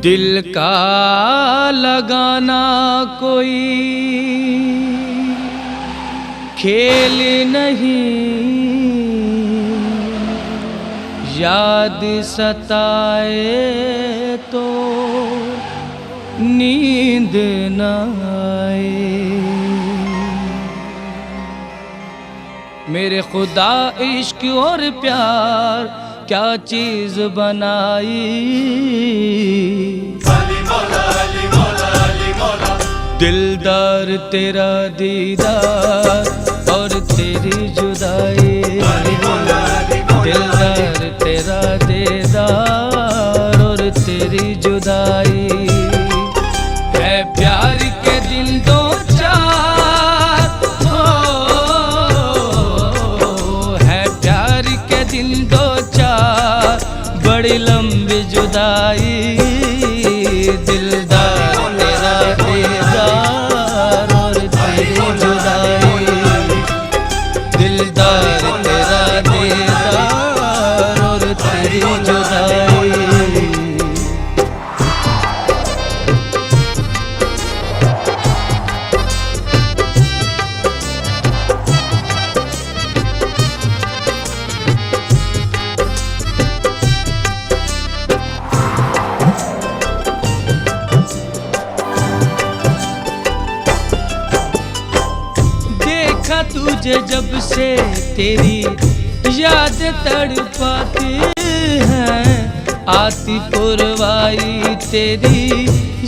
दिल का लगाना कोई खेल नहीं, याद सताए तो नींद न आए। मेरे खुदा इश्क और प्यार क्या चीज बनाई। अली मौला, अली मौला, अली मौला। दिलदार तेरा दीदार और तेरी जुदाई। अली मौला, अली मौला। दिलदार तेरा दीदार और तेरी जुदाई। है प्यार के दिल दो चार, है प्यार के दिल दो चार, बड़ी लंबी जुदाई। दिलदार तेरा दीदार और तेरी जुदाई। दिलदार तेरा दीदार और तेरी जुदाई। तुझे जब से तेरी याद तड़पाती है, आती पुरवाई तेरी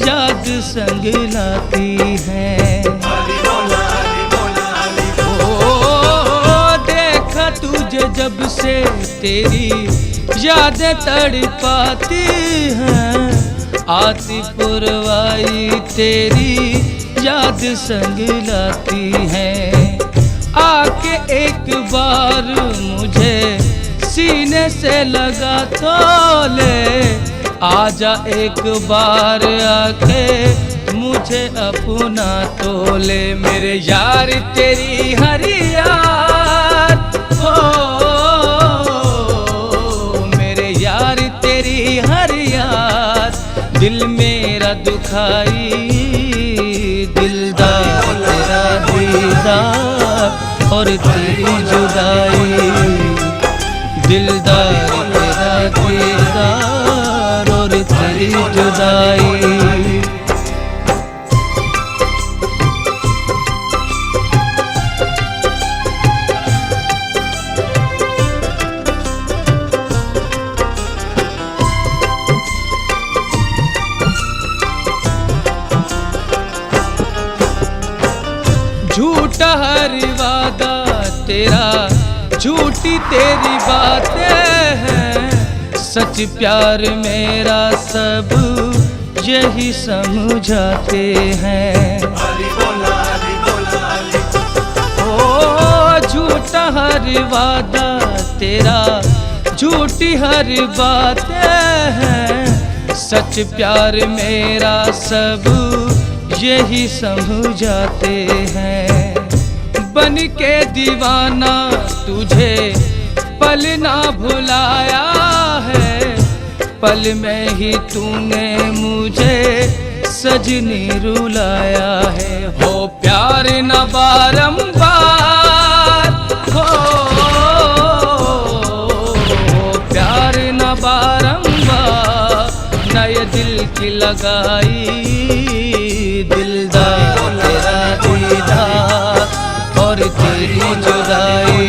याद संग लाती है। ओ देखा तुझे जब से तेरी याद तड़पाती है, आती पुरवाई तेरी याद संग लाती है। आके एक बार मुझे सीने से लगा तो ले, आजा एक बार आके मुझे अपना तो ले। मेरे यार तेरी हर यार हो, मेरे यार तेरी हर यार दिल मेरा दुखाई। दिलदार तेरा दीदार और तेरी जुदाई। दिलदार तेरा दीदार और तेरी जुदाई। झूठा हर वादा तेरा, झूठी तेरी बातें हैं, सच प्यार मेरा सब यही समझाते हैं। ओ झूठा हर वादा तेरा, झूठी हर बातें हैं, सच प्यार मेरा सब यही समझाते हैं। बन के दीवाना तुझे पल ना भुलाया है, पल में ही तूने मुझे सजनी रुलाया है। हो प्यार न बारंबार हो, प्यार न बारंबार, नए दिल की लगाई। दिलदार तेरा दीदार और तेरी जुदाई।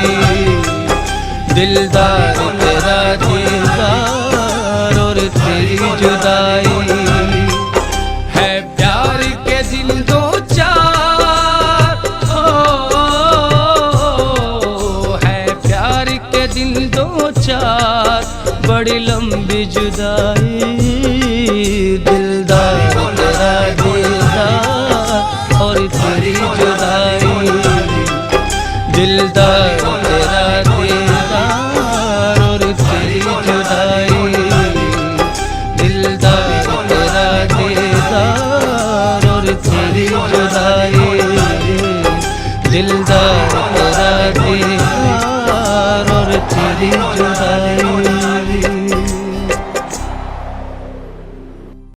दिलदार तेरा दीदार और तेरी जुदाई। है प्यार के दिल दो चार, है प्यार के दिल दो चार, बड़ी लंबी जुदाई। दिलदार तेरा दीदार और तेरी जुदाई। दिलदार तेरा दीदार और तेरी जुदाई। दिलदार तेरा दीदार और तेरी जुदाई। दिलदार तेरा दीदार और तेरी जुदाई।